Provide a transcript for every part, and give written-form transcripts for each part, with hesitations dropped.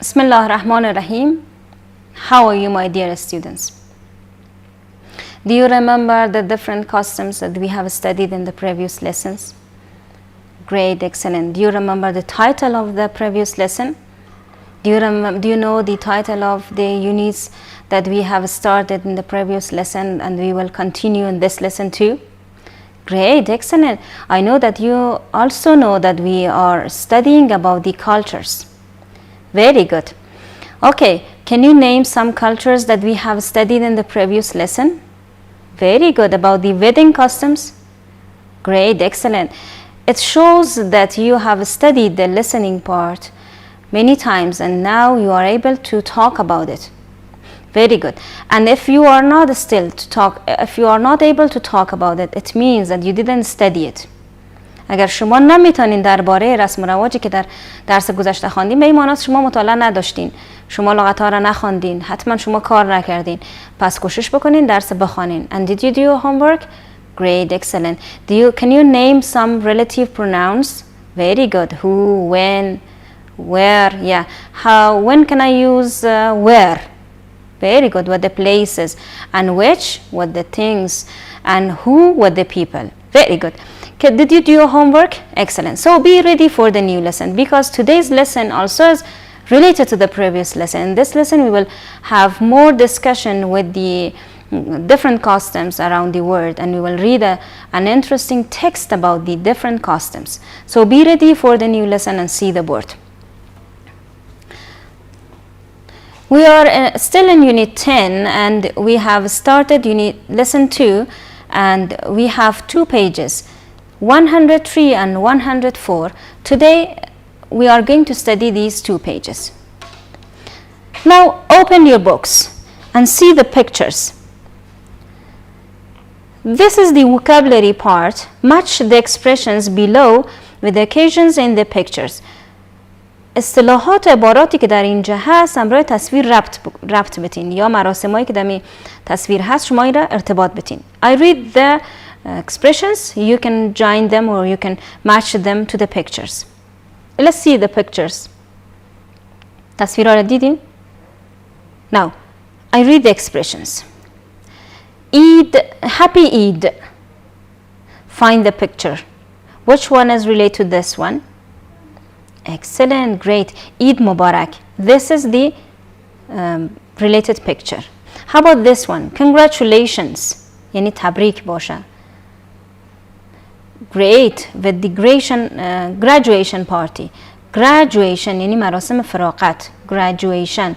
Bismillah ar-Rahman ar-Rahim. How are you, my dear students? Do you remember the different customs that we have studied in the previous lessons? Great, excellent. Do you remember the title of the previous lesson? Do you know the title of the units that we have started in the previous lesson and we will continue in this lesson too? Great, excellent. I know that you also know that we are studying about the cultures. Very good. Okay, can you name some cultures that we have studied in the previous lesson? Very good. About the wedding customs? Great, excellent. It shows that you have studied the listening part many times and now you are able to talk about it. Very good. And if you are not able to talk about it, it means that you didn't study it. اگر شما نمیتونین درباره رسم و رواجی که در درس گذشته خواندین، به این معنی شما مطالعه نداشتین، شما لغات ها را نخواندین، حتما شما کار نکردین. پس کوشش بکنین درس بخوانین. And did you do your homework? Great, excellent. Can you name some relative pronouns? Very good. Who, when, where, yeah. How, when can I use where? Very good. What the places, and which, what the things, and who, what the people. Very good. Okay, did you do your homework? Excellent. So be ready for the new lesson, because today's lesson also is related to the previous lesson. In this lesson we will have more discussion with the different customs around the world, and we will read an interesting text about the different customs. So be ready for the new lesson and see the board. We are still in Unit 10 and we have started Lesson 2, and we have 2 pages, 103 and 104. Today we are going to study these 2 pages. Now open your books and see the pictures. This is the vocabulary part. Match the expressions below with the occasions in the pictures. اصطلاحات عباراتی که در اینجا هست همراه تصویر ربط بتین، یا مراسمایی که در این تصویر هست شما این را ارتباط بتین. I read the expressions, you can join them or you can match them to the pictures. Let's see the pictures. تصویرها را دیدین؟ Now, I read the expressions. Eid, happy Eid. Find the picture. Which one is related to this one? Excellent, great. Eid Mubarak. This is the related picture. How about this one? Congratulations. یعنی تبریک باشه. Great. With the graduation party. Graduation یعنی مراسم فراغت. Graduation.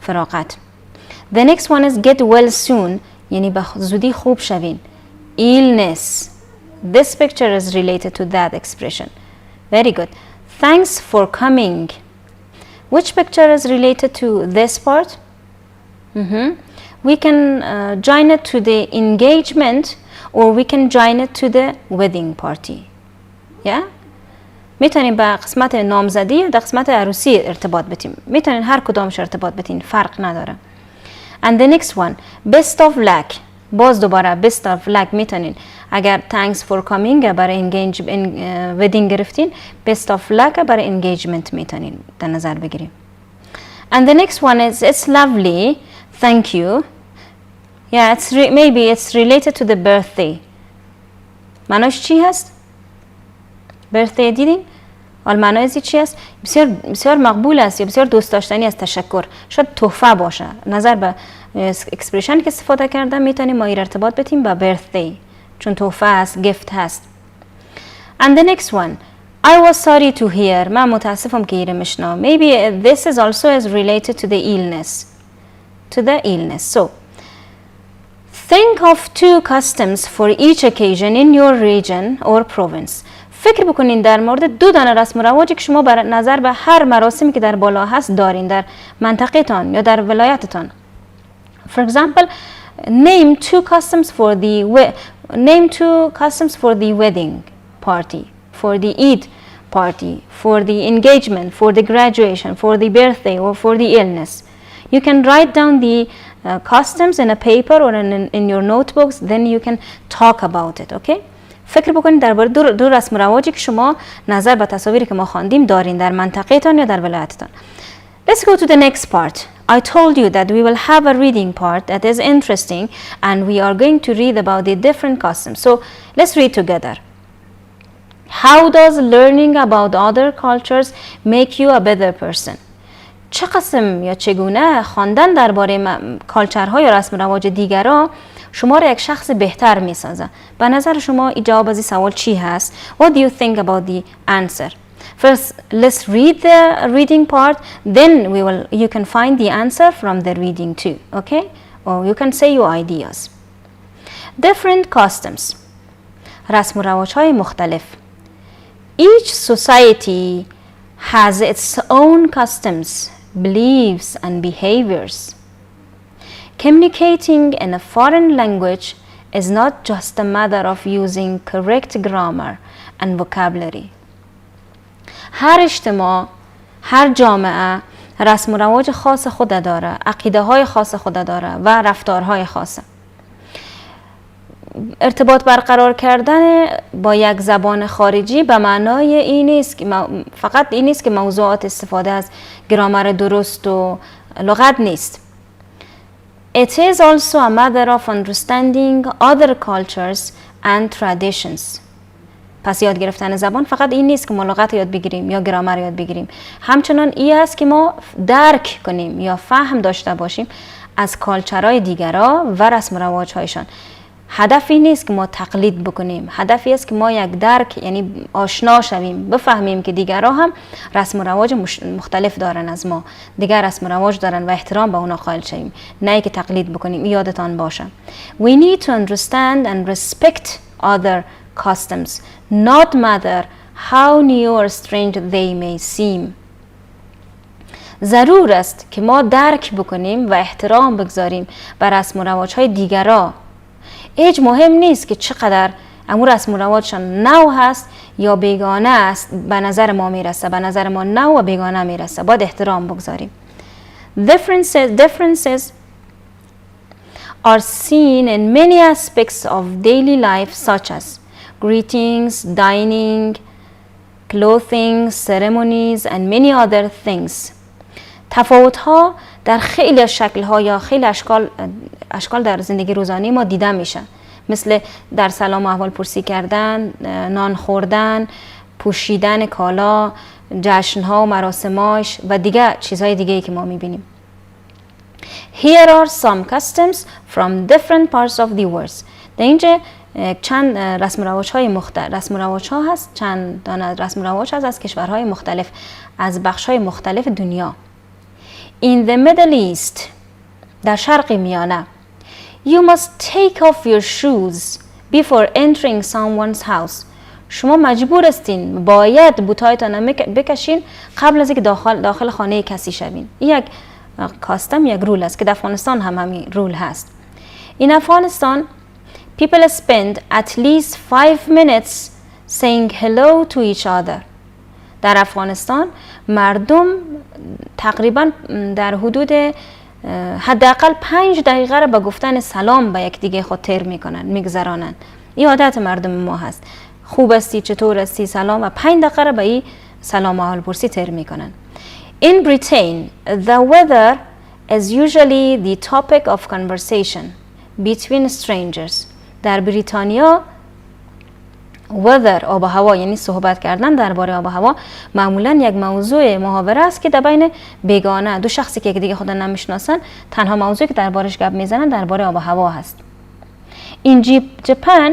فراغت. The next one is get well soon. یعنی به زودی خوب شوین. Illness. This picture is related to that expression. Very good. Thanks for coming. Which picture is related to this part? We can join it to the engagement or we can join it to the wedding party. Yeah? میتونیم با قسمت نامزدی یا قسمت عروسی ارتباط بتیم. میتونین هر کدامش ارتباط بتین، فرق نداره. And the next one, best of luck. باز دوباره best of luck میتونین. اگر thanks for coming برای wedding گرفتین، best of luck برای engagement میتونین در نظر بگیریم. And the next one is it's lovely, thank you. Yeah, maybe it's related to the birthday. معناش چی هست؟ birthday دیدین؟ معنای چی هست؟ بسیار مقبول است یا بسیار دوست داشتنی است. تشکر. شاید تحفه باشه. نظر به اکسپرشن که استفاده کردم میتونیم ما ارتباط بتیم با birthday. چون تحفه است، gift هست. And the next one, I was sorry to hear. من متاسفم که ایره مشنام. Maybe this is also is related to the illness. To the illness. So, think of 2 customs for each occasion in your region or province. فکر بکنین در مورد 2 دانه رسم و رواجی که شما بر نظر به هر مراسمی که در بالا هست دارین در منطقه تان یا در ولایتتان. For example, name 2 customs for the wedding party, for the Eid party, for the engagement, for the graduation, for the birthday, or for the illness. You can write down the customs in a paper or in your notebooks, then you can talk about it, okay? فکر بکنید درباره 2 رسم و رواجی که شما نظر به تصاویری که ما خواندیم دارین در منطقه تان یا در ولایتتان. Let's go to the next part. I told you that we will have a reading part that is interesting, and we are going to read about the different customs. So let's read together. How does learning about other cultures make you a better person? چه قسم یا چگونه خواندن درباره کالچرها یا رسم و رواج دیگران شما را یک شخص بهتر می سازه؟ به نظر شما این جواب از این سوال چی هست؟ What do you think about the answer? First, let's read the reading part, then you can find the answer from the reading too, okay? Or you can say your ideas. Different customs. رسم و رواج‌های مختلف. Each society has its own customs, beliefs and behaviors. Communicating in a foreign language is not just a matter of using correct grammar and vocabulary. هر اجتماع، هر جامعه رسم و رواج خاص خود داره، عقیده های خاص خود داره و رفتارهای خاصه. ارتباط برقرار کردن با یک زبان خارجی به معنای این نیست که فقط این نیست که موضوعات استفاده از گرامر درست و لغت نیست. It is also a matter of understanding other cultures and traditions. پس یاد گرفتن زبان فقط این نیست که ما لغت یاد بگیریم یا گرامر یاد بگیریم، همچنان این است که ما درک کنیم یا فهم داشته باشیم از کالچرهای دیگرها و رسم و رواج‌هایشان. هدفی نیست که ما تقلید بکنیم، هدفی است که ما یک درک یعنی آشنا شویم، بفهمیم که دیگرها هم رسم و رواج مختلف دارن از ما، دیگر رسم و رواج دارن و احترام به اونا قائل شویم، نه که تقلید بکنیم. یادتان باشه. We need to understand and respect other customs, not matter how new or strange they may seem. ضرور است که ما درک بکنیم و احترام بگذاریم بر رسم و رواج‌های دیگرها. هیچ مهم نیست که چقدر امور رسم و رواجشان نو هست یا بیگانه است، به نظر ما میرسه، به نظر ما نو و بیگانه میرسه، باید احترام بگذاریم. Differences are seen in many aspects of daily life such as greetings, dining, clothing, ceremonies and many other things. تفاوت‌ها در خیلی شکل‌ها یا خیلی اشکال در زندگی روزانه ما دیده میشه، مثل در سلام و احوال پرسی کردن، نان خوردن، پوشیدن کالا، جشن‌ها و مراسماش و دیگه چیزهای دیگه‌ای که ما میبینیم. Here are some customs from different parts of the world. در اینجا چند رسم و رواج‌های مختلف، رسم و رواج‌ها هست، چند دانه رسم و رواج هست از کشورهای مختلف، از بخش‌های مختلف دنیا. In the Middle East, در شرق میانه, you must take off your shoes before entering someone's house. شما مجبور استین باید بوتایتان بکشین قبل از اینکه داخل خانه کسی شوین. یک کاستم، یک رول است که در افغانستان هم همین رول هست. In Afghanistan, people spend at least 5 minutes saying hello to each other. در افغانستان مردم تقریبا در حدود حداقل 5 دقیقه را به گفتن سلام به یکدیگه خود تیر میکنن، میگذرانن. این عادت مردم ما هست. خوب هستی، چطور هستی، سلام، و 5 دقیقه را به این سلام و حالپرسی تیر میکنن. In Britain, the weather is usually the topic of conversation between strangers. در بریتانیا weather، آب و هوا، یعنی صحبت کردن درباره آب و هوا، معمولا یک موضوع محاوره است که در بین بیگانه دو شخصی که دیگه خود نمیشناسن تنها موضوعی که دربارش گپ میزنن درباره آب و هوا هست. In Japan,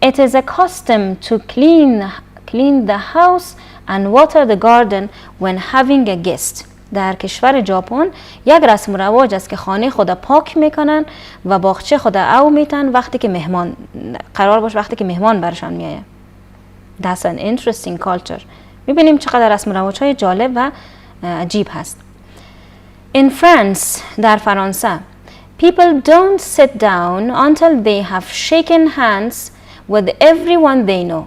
it is a custom to clean the house and water the garden when having a guest. در کشور ژاپن یک رسم و رواج است که خانه خود پاک میکنن و باغچه خود او میتن وقتی که مهمان قرار باشه، وقتی که مهمان برشان میایه. That's an interesting culture. میبینیم چقدر رسم و رواج های جالب و عجیب هست. In France، در فرانسه، people don't sit down until they have shaken hands with everyone they know.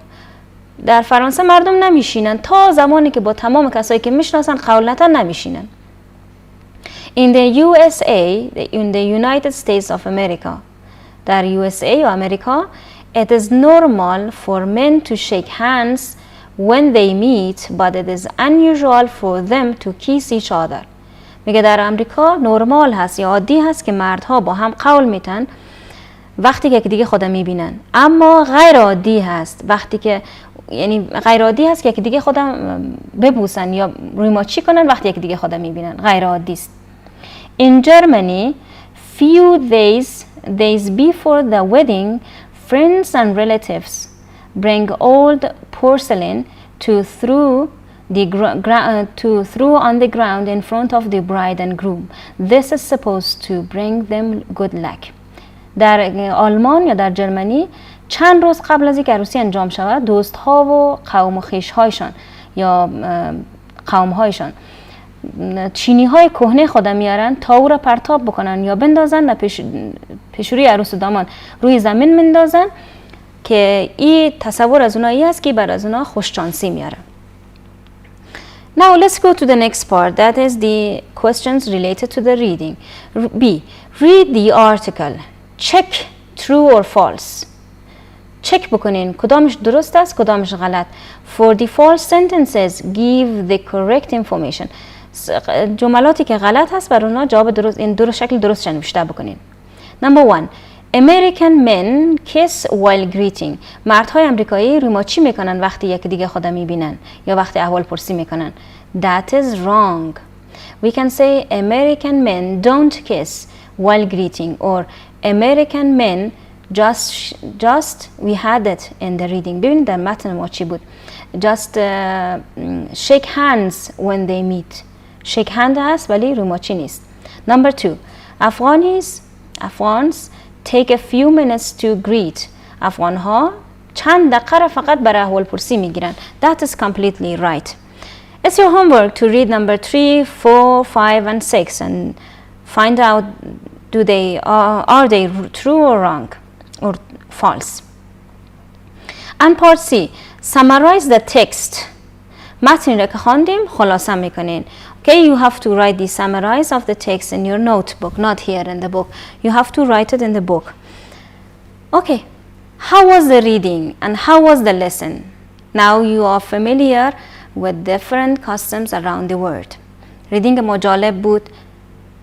در فرانسه مردم نمیشینن تا زمانی که با تمام کسایی که میشناسن قولتا نمیشینن. In the USA, in the United States of America, در USA و امریکا, it is normal for men to shake hands when they meet but it is unusual for them to kiss each other. میگه در امریکا نرمال هست یا عادی هست که مردها با هم قول میتن وقتی که دیگه خودم میبینن، اما غیر عادی هست وقتی که یعنی غیر عادی هست که دیگه خودم ببوسن یا روی ماچی کنن وقتی که دیگه خودم میبینن، غیر عادی است. In Germany, few days before the wedding, friends and relatives bring old porcelain to throw on the ground in front of the bride and groom. This is supposed to bring them good luck. در آلمان یا در جرمنی چند روز قبل از اینکه عروسی انجام شود، دوست ها و قوم و خویش هایشان یا قوم هایشان چینی های کهنه خودم میارن تا او را پرتاب بکنن یا بندازن و پیشوری عروس و داماد روی زمین مندازن که این تصور از اونایی است که بر از اونا خوششانسی میاره. Now let's go to the next part, that is the questions related to the reading. B. Read the article. Check true or false. check بکنین کدامش درست است کدامش غلط. For the false sentences give the correct information. جملاتی که غلط هست بر اونا جواب درست این شکل درست نوشته بکنین. Number 1. American men kiss while greeting. مردهای امریکایی روماچی میکنن وقتی یک دیگه خودم میبینن یا وقتی احوال پرسی میکنن. That is wrong. We can say American men don't kiss while greeting or American men just we had it in the reading. ببینید در متن ما چی بود. Just shake hands when they meet. shake hand هست ولی روماچی نیست. Number 2. Afghans take a few minutes to greet. افغان ها چند دقیقه فقط برای احوال پرسی میگیرن. That is completely right. It's your homework to read number 3, 4, 5 and 6 and find out are they true or wrong or false. And part C. Summarize the text. متنی را که خواندیم خلاصه میکنین. Okay, you have to write the summarize of the text in your notebook, not here in the book. You have to write it in the book. Okay, how was the reading and how was the lesson? Now you are familiar with different customs around the world. Reading ما جالب بود.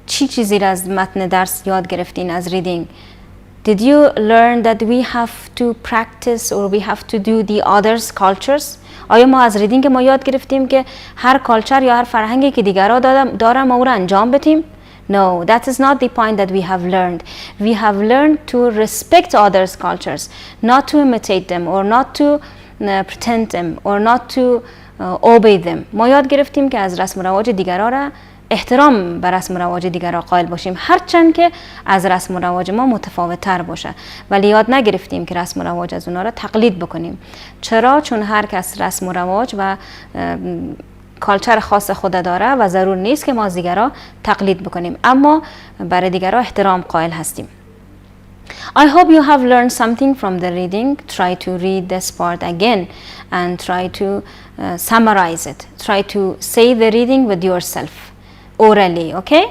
چی چیزی را از متن درس یاد گرفتین از reading? Did you learn that we have to practice or we have to do the others cultures? آیا ما از ریدینگ ما یاد گرفتیم که هر کالچر یا هر فرهنگی که دیگرها دارن ما او را انجام بدیم؟ No, that is not the point that we have learned. We have learned to respect others' cultures, not to imitate them or not to pretend them or not to obey them. ما یاد گرفتیم که از رسم و رواج دیگرها را احترام بر رسم و رواج دیگرها قائل باشیم، هرچند که از رسم و رواج ما متفاوت تر باشه، ولی یاد نگرفتیم که رسم و رواج از اونا را تقلید بکنیم. چرا؟ چون هر کس رسم و رواج و کالچر خاص خود داره و ضرور نیست که ما از دیگرها تقلید بکنیم، اما برای دیگرها احترام قائل هستیم. I hope you have learned something from the reading. Try to read this part again and try to summarize it. Try to say the reading with yourself. orally, okay?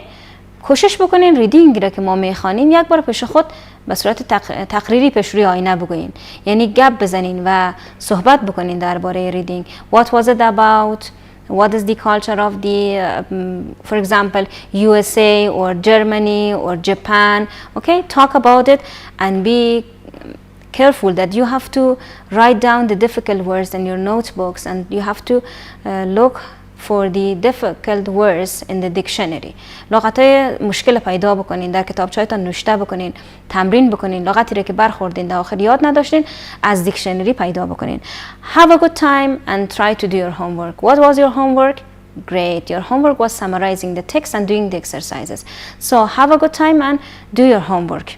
کوشش بکنین ریدینگ را که ما میخوانیم یک بار پیش خود به صورت تقریری پیش روی آینه بگوین، یعنی گپ بزنین و صحبت بکنین درباره ریدینگ. What was it about? What is the culture of the for example USA or Germany or Japan? Okay, talk about it and be careful that you have to write down the difficult words in your notebooks and you have to look for the difficult words in the dictionary. لغاتای مشکل پیدا بکنین، در کتابچه‌هایتان نوشته بکنین، تمرین بکنین، لغاتی را که برخوردین در آخر یاد نداشتین از دیکشنری پیدا بکنین. Have a good time and try to do your homework. What was your homework? Great. Your homework was summarizing the text and doing the exercises. So have a good time and do your homework.